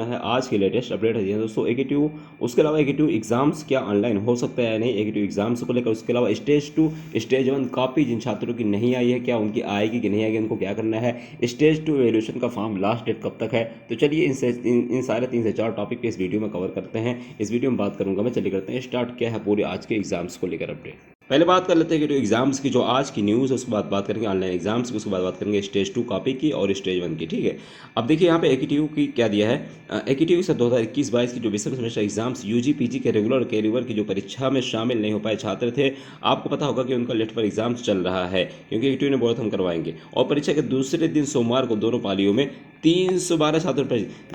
है आज की लेटेस्ट अपडेट है दोस्तों एकेटीयू। उसके अलावा एकेटीयू एग्जाम्स क्या ऑनलाइन हो सकता है या नहीं, एकेटीयू एग्जाम्स को लेकर। उसके अलावा स्टेज 2 स्टेज 1 कॉपी जिन छात्रों की नहीं आई है क्या उनकी आएगी कि नहीं आएगी, उनको क्या करना है। स्टेज 2 एवोल्यूशन का फॉर्म लास्ट डेट कब तक है। तो चलिए इन सारे 3 से 4 टॉपिक पे इस वीडियो में कवर करते हैं। इस वीडियो में बात करूंगा मैं। चलिए करते हैं स्टार्ट क्या है पूरे आज के एग्जाम्स को लेकर अपडेट। पहले बात कर लेते हैं कि जो एग्जाम्स की जो आज की न्यूज़ है उसके बाद बात करेंगे ऑनलाइन एग्जाम्स की, उसके बाद बात करेंगे स्टेज 2 कॉपी की और स्टेज 1 की। ठीक है, अब देखिए यहाँ पे एकेटीयू की क्या दिया है। एकेटीयू से 2021-22 की जो विषय सेमेस्टर एग्जाम्स यूजी पीजी के रेगुलर और कैरियर की जो परीक्षा में शामिल नहीं हो पाए छात्र थे, आपको पता होगा कि उनका लेट पर एग्जाम्स चल रहा है क्योंकि एकेटीयू ने बोला था हम करवाएंगे। और परीक्षा के दूसरे दिन सोमवार को दोनों पालियों में 312 छात्र।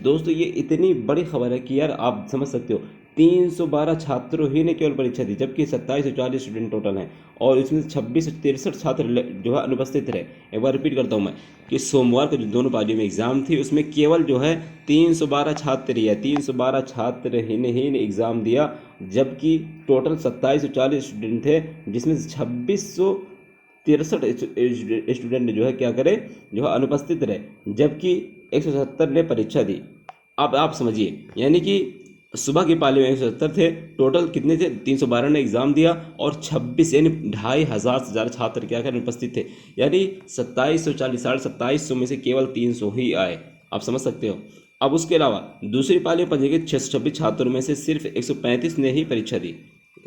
दोस्तों ये इतनी बड़ी खबर है कि यार आप समझ सकते हो 312 छात्रों ही ने केवल परीक्षा दी, जबकि 27 से 40 स्टूडेंट टोटल हैं और इसमें 26 से 63 छात्र जो है अनुपस्थित रहे। एक बार रिपीट करता हूँ मैं कि सोमवार को जो दोनों पालियों में एग्जाम थी उसमें केवल जो है 312 छात्र या 312 छात्र ही ने एग्जाम दिया, जबकि टोटल 27 से 40 स्टूडेंट थे जिसमें 2663 स्टूडेंट जो है क्या करे, जो है अनुपस्थित रहे, जबकि 170 ने परीक्षा दी। अब आप समझिए यानी कि सुबह की पाली में 170 थे, टोटल कितने थे 312 ने एग्जाम दिया और 26 यानी 2500 से ज़्यादा छात्र क्या करें उपस्थित थे। यानी 2740 2700 में से केवल 300 ही आए, आप समझ सकते हो। अब उसके अलावा दूसरी पाली में पंजीकृत 626 छात्रों में से सिर्फ 135 ने ही परीक्षा दी,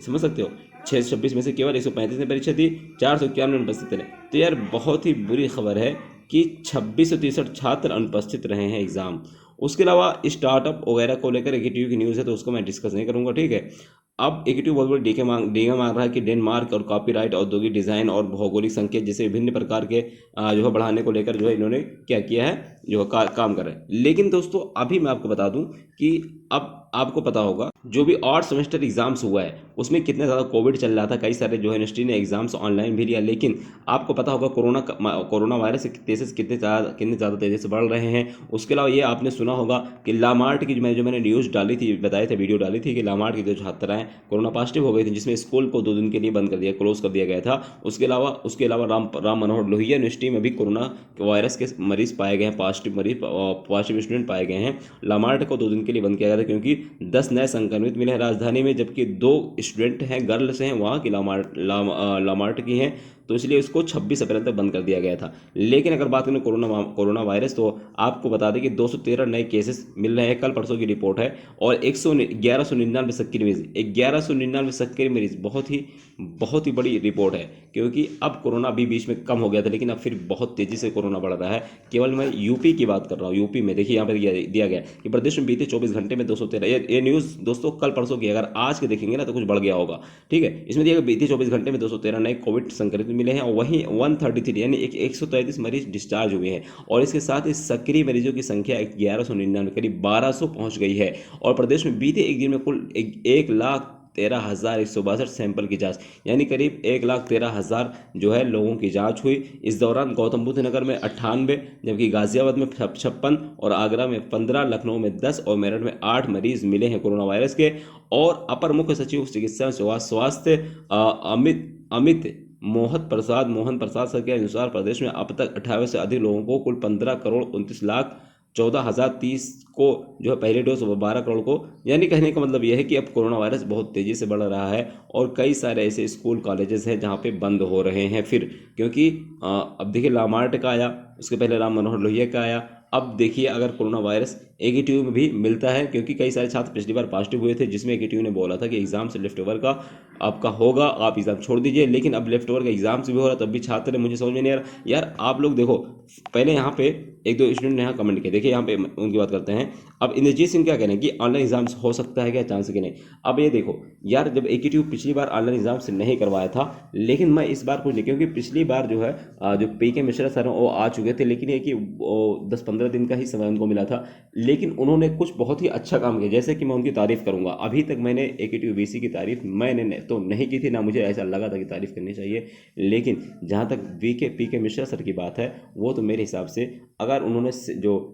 समझ सकते हो। 626 में से केवल 135 ने परीक्षा दी, 491 अनुपस्थित रहे। तो यार बहुत ही बुरी खबर है कि 26 से 63 छात्र अनुपस्थित रहे हैं एग्जाम। उसके अलावा स्टार्टअप वगैरह को लेकर एकेटीयू की न्यूज़ है तो उसको मैं डिस्कस नहीं करूंगा। ठीक है, अब एकेटीयू बहुत बड़ी डीके मांग रहा है कि डेनमार्क और कॉपीराइट औद्योगिक डिजाइन और भौगोलिक संकेत जैसे विभिन्न प्रकार के जो है बढ़ाने को लेकर जो है इन्होंने क्या किया है, जो काम कर रहे हैं। लेकिन दोस्तों अभी मैं आपको बता दूं कि अब आपको पता होगा जो भी 8 सेमेस्टर एग्जाम्स हुआ है उसमें कितने ज़्यादा कोविड चल रहा था, कई सारे जो है यूनिवर्सिटी ने एग्जाम्स ऑनलाइन भी लिया। लेकिन आपको पता होगा कोरोना वायरस के केसेस कितने ज़्यादा तेज़ी से बढ़ रहे हैं। उसके अलावा ये आपने सुना होगा कि लामार्ट की जो मैंने न्यूज़ डाली थी, बताए थे, वीडियो डाली थी कि लामार्ट की जो छात्राएं कोरोना पॉजिटिव हो गई थी, जिसमें स्कूल को 2 दिन के लिए क्लोज कर दिया गया था। उसके अलावा राम मनोहर लोहिया यूनिवर्सिटी में भी कोरोना वायरस के मरीज पाए गए हैं, पॉजिटिव स्टूडेंट पाए गए हैं। लामार्ट को 2 दिन के लिए बंद किया गया था क्योंकि 10 नए संक्रमित मिले हैं राजधानी में, जबकि 2 स्टूडेंट हैं गर्ल्स हैं वहाँ की लामार्ट की हैं, तो इसलिए उसको 26 अप्रैल तक बंद कर दिया गया था। लेकिन अगर बात करें कोरोना वायरस तो आपको बता दें कि 213 नए केसेस मिल रहे हैं, कल परसों की रिपोर्ट है। और 1199 सक्रिय मरीज बहुत ही बड़ी रिपोर्ट है, क्योंकि अब कोरोना भी बीच में कम हो गया था लेकिन अब फिर बहुत तेजी से कोरोना बढ़ रहा है। केवल मैं यूपी की बात कर रहा हूँ। यूपी में देखिए यहाँ पर दिया गया कि प्रदेश में बीते 24 घंटे में 213, ये न्यूज़ दोस्तों कल परसों की, अगर आज के देखेंगे ना तो कुछ बढ़ गया होगा। ठीक है, इसमें दिया गया बीते 24 घंटे में 213 नए कोविड संक्रमित मिले हैं और वहीं 133 यानी 133 मरीज डिस्चार्ज हुए हैं। और इसके साथ ही सक्रिय मरीजों की संख्या 1199 करीब 1200 पहुंच गई है। और प्रदेश में बीते एक दिन में कुल 1,13,162 सैंपल की जांच यानी करीब 1,13,000 जो है लोगों की जांच हुई। इस दौरान गौतम बुद्ध नगर में 98, जबकि गाजियाबाद में 56 और आगरा में 15, लखनऊ में 10 और मेरठ में 8 मरीज मिले हैं कोरोना वायरस के। और अपर मुख्य सचिव चिकित्सा स्वास्थ्य अमित मोहन प्रसाद सर के अनुसार प्रदेश में अब तक 28 से अधिक लोगों को कुल 15,29,14,030 को जो है पहले डोज, 12 करोड़ को, यानी कहने का मतलब यह है कि अब कोरोना वायरस बहुत तेजी से बढ़ रहा है और कई सारे ऐसे स्कूल कॉलेजेस हैं जहां पे बंद हो रहे हैं फिर, क्योंकि अब देखिए लामार्ट का आया, उसके पहले राम मनोहर लोहिया का आया। अब देखिए अगर कोरोना वायरस एकेटीयू में भी मिलता है, क्योंकि कई सारे छात्र पिछली बार पॉजिटिव हुए थे जिसमें एकेटीयू ने बोला था कि एग्जाम से लेफ्ट ओवर का आपका होगा, आप एग्जाम छोड़ दीजिए। लेकिन अब लेफ्ट ओवर का एग्जाम से भी हो रहा, तब भी छात्र, मुझे समझ में नहीं आ रहा यार। आप लोग देखो, पहले यहाँ पे 1-2 स्टूडेंट ने यहाँ कमेंट किए, देखिए यहाँ पे उनकी बात करते हैं। अब इंद्रजीत सिंह क्या कह रहे हैं कि ऑनलाइन एग्जाम्स हो सकता है क्या, चांस कि नहीं। अब ये देखो यार, जब एकेटीयू पिछली बार ऑनलाइन एग्जाम से नहीं करवाया था, लेकिन मैं इस बार कुछ नहीं, क्योंकि पिछली बार जो है जो पीके मिश्रा सर वो आ चुके थे, लेकिन ये कि 10-15 दिन का ही समय उनको मिला था, लेकिन उन्होंने कुछ बहुत ही अच्छा काम किया, जैसे कि मैं उनकी तारीफ करूंगा। अभी तक मैंने एकेटीयू वीसी की तारीफ मैंने तो नहीं की थी, ना मुझे ऐसा लगा था कि तारीफ करनी चाहिए। लेकिन जहाँ तक पीके मिश्रा सर की बात है, वो तो मेरे हिसाब से अगर उन्होंने जो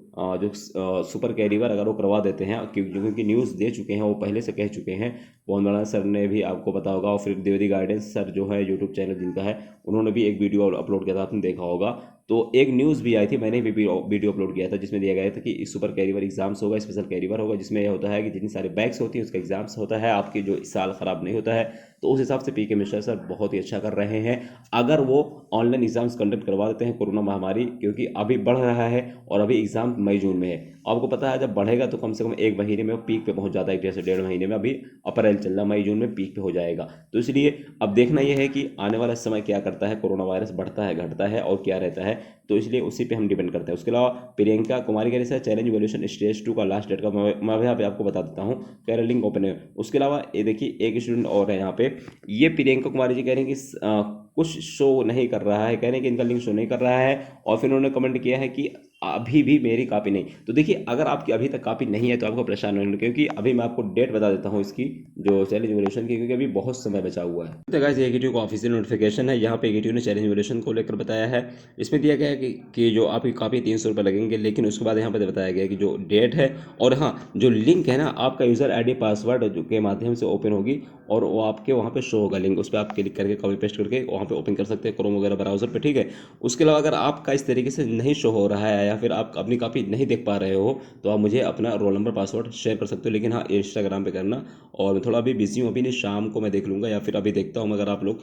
सुपर कैरियर अगर वो करवा देते हैं, क्योंकि न्यूज़ दे चुके हैं, वो पहले से कह चुके हैं, पवन बड़ा सर ने भी, आपको पता होगा, और फिर द्विवेदी गाइडेंस सर जो है यूट्यूब चैनल जिनका है, उन्होंने भी एक वीडियो अपलोड किया था, आपने देखा होगा। तो एक न्यूज़ भी आई थी, मैंने भी वीडियो अपलोड किया था, जिसमें दिया गया था कि सुपर कैरियर एग्जाम्स होगा, स्पेशल कैरियर होगा, जिसमें यह होता है कि जितनी सारी बैग्स होती हैं उसका एग्जाम्स होता है, आपकी जो इस साल ख़राब नहीं होता है। तो उस हिसाब से पीके मिश्रा सर बहुत ही अच्छा कर रहे हैं। अगर वो ऑनलाइन एग्जाम्स कंडक्ट करवा देते हैं कोरोना महामारी, क्योंकि अभी बढ़ रहा है और अभी एग्जाम मई जून में है, आपको पता है जब बढ़ेगा तो कम से कम एक महीने में वो पीक पे पहुंच जाता है, जैसे 1.5 महीने में, अभी अप्रैल चल रहा, मई जून में पीक पे हो जाएगा। तो इसलिए अब देखना यह है कि आने वाला समय क्या करता है, कोरोना वायरस बढ़ता है घटता है और क्या रहता है, तो इसलिए उसी पे हम डिपेंड करते हैं। उसके अलावा प्रियंका कुमारी के जैसे चैलेंज वैल्यूएशन स्टेज 2 का लास्ट डेट का मैं भी यहाँ पे आपको बता देता हूँ, कह रहे लिंक ओपन है। उसके अलावा ये देखिए एक स्टूडेंट और है यहाँ पे, ये प्रियंका कुमारी जी कह रहे हैं कि कुछ शो नहीं कर रहा है, कह रहे हैं कि इनका लिंक शो नहीं कर रहा है, और फिर उन्होंने कमेंट किया है कि अभी भी मेरी कॉपी नहीं। तो देखिए अगर आपकी अभी तक कॉपी नहीं है तो आपको परेशान नहीं होना, क्योंकि अभी मैं आपको डेट बता देता हूँ इसकी, जो चैलेंज वैल्यूएशन की, क्योंकि अभी बहुत समय बचा हुआ है। तो गाइस एकेटीयू का ऑफिशियल नोटिफिकेशन है, यहाँ पे एकेटीयू ने चैलेंज वैल्यूएशन को लेकर बताया है। इसमें दिया गया है कि जो आपकी कॉपी 300 रुपये लगेंगे, लेकिन उसके बाद यहाँ पे बताया गया है कि जो डेट है, और हाँ जो लिंक है ना आपका यूज़र आईडी पासवर्ड के माध्यम से ओपन होगी, और वो आपके वहाँ पे शो होगा लिंक, उस पर आप क्लिक करके कॉपी पेस्ट करके वहाँ पे ओपन कर सकते हैं क्रोम वगैरह ब्राउजर पे, ठीक है। उसके अलावा अगर आपका इस तरीके से नहीं शो हो रहा है या फिर आप अपनी कॉपी नहीं देख पा रहे हो, तो आप मुझे अपना रोल नंबर पासवर्ड शेयर कर सकते हो, लेकिन हाँ इंस्टाग्राम पे करना। और मैं थोड़ा अभी बिजी हूँ, अभी नहीं, शाम को मैं देख लूँगा या फिर अभी देखता हूँ, अगर आप लोग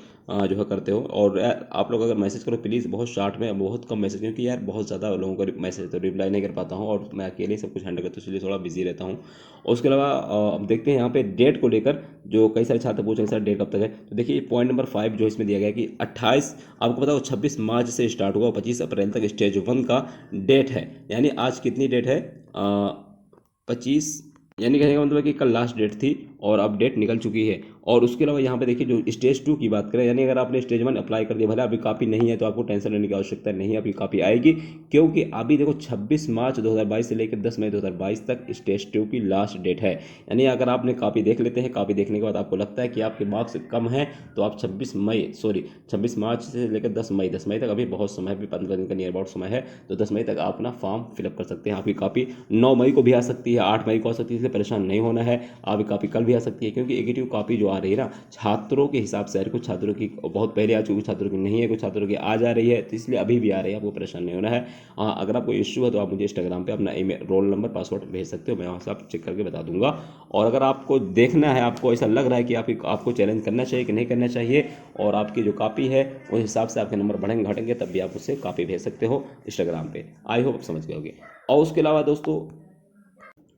जो है करते हो। और आप लोग अगर मैसेज करो प्लीज़ बहुत शॉर्ट में, बहुत कम मैसेज, क्योंकि यार बहुत ज़्यादा लोगों को मैसेज तो रिप्लाई नहीं कर पाता हूँ, और मैं अकेले सब कुछ हैंडल करता हूँ, इसलिए थोड़ा बिजी रहता हूँ। और उसके अलावा अब देखते हैं यहाँ पे डेट को लेकर, जो कई सारे छात्र पूछ रहे हैं सर डेट कब तक है, तो देखिए पॉइंट नंबर 5 जो इसमें दिया गया है कि 28, आपको पता हो 26 मार्च से स्टार्ट हुआ, 25 अप्रैल तक स्टेज 1 का डेट है। यानी आज कितनी डेट है, 25, यानी कहने का मतलब है कि कल लास्ट डेट थी और अब डेट निकल चुकी है। और उसके अलावा यहाँ पे देखिए जो स्टेज 2 की बात करें, यानी अगर आपने स्टेज 1 अप्लाई कर दिया, भले अभी कॉपी नहीं है तो आपको टेंशन लेने की आवश्यकता नहीं है, अभी कॉपी आएगी, क्योंकि अभी देखो 26 मार्च 2022 से लेकर 10 मई 2022 तक स्टेज 2 की लास्ट डेट है। यानी अगर आपने कॉपी देख लेते हैं, कॉपी देखने के बाद आपको लगता है कि आपके मार्क्स कम है, तो आप 26 मार्च से लेकर 10 मई तक अभी बहुत समय है, 15 दिन का नियर अबाउट समय है, तो 10 मई तक आप अपना फॉर्म फिलअप कर सकते हैं। आपकी कॉपी 9 मई को भी आ सकती है, 8 मई को आ सकती है, इसलिए परेशान नहीं होना है। आपकी कॉपी कल भी आ सकती है, क्योंकि एकेटिव कॉपी जो आ रही है ना छात्रों के हिसाब से, कुछ छात्रों की बहुत पहले आ चुकी, छात्रों की नहीं है, कुछ छात्रों की आ जा रही है, तो इसलिए अभी भी आ रही है, आपको परेशान नहीं होना है। हाँ अगर आपको इश्यू है तो आप मुझे इंस्टाग्राम पे अपना ईमेल रोल नंबर पासवर्ड भेज सकते हो, मैं वहाँ से आप चेक करके बता दूंगा। और अगर आपको देखना है, आपको ऐसा लग रहा है कि आपको चैलेंज करना चाहिए कि नहीं करना चाहिए, और आपकी जो कॉपी है उस हिसाब से आपके नंबर बढ़ेंगे घटेंगे, तब भी आप उससे कॉपी भेज सकते हो इंस्टाग्राम पे। आई होप समझ गए होगे। और उसके अलावा दोस्तों,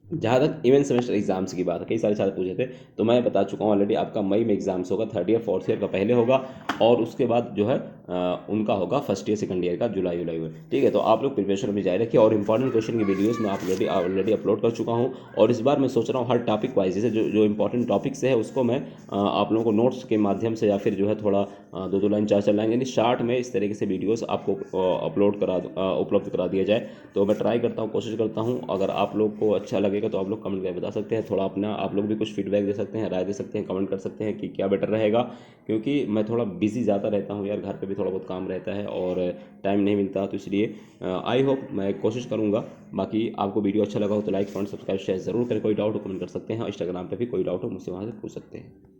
जहाँ तक इवेंट सेमेस्टर एग्जाम्स की बात है, कई सारे छात्र पूछे थे, तो मैं बता चुका हूँ ऑलरेडी, आपका मई में एग्जाम्स होगा, 3rd ईयर 4th ईयर का पहले होगा, और उसके बाद जो है उनका होगा 1st ईयर 2nd ईयर का जुलाई में, ठीक है। तो आप लोग प्रिपरेशन में जारी रखिए, और इंपॉर्टेंट क्वेश्चन की वीडियोस मैं ऑलरेडी अपलोड कर चुका हूँ, और इस बार मैं सोच रहा हूँ हर टॉपिक वाइज, जैसे जो इंपॉर्टेंट टॉपिक्स है उसको मैं आप लोगों को नोट्स के माध्यम से, या फिर जो है थोड़ा 2 लाइन 4 लाइन, यानी शार्ट में इस तरीके से वीडियोस आपको उपलब्ध करा दिया जाए। तो मैं ट्राई करता हूँ, कोशिश करता हूँ, अगर आप लोग को अच्छा लगेगा तो आप लोग कमेंट करके बता सकते हैं, थोड़ा अपना आप लोग भी कुछ फीडबैक दे सकते हैं, राय दे सकते हैं, कमेंट कर सकते हैं कि क्या बेटर रहेगा, क्योंकि मैं थोड़ा बिजी ज़्यादा रहता हूँ यार, घर पे भी थोड़ा बहुत काम रहता है और टाइम नहीं मिलता, तो इसलिए आई होप मैं कोशिश करूँगा। बाकी आपको वीडियो अच्छा लगा हो तो लाइक कमेंट सब्सक्राइब शेयर जरूर करें, कोई डाउट हो कमेंट कर सकते हैं, इंस्टाग्राम पे भी कोई डाउट हो मुझसे वहाँ से पूछ सकते हैं।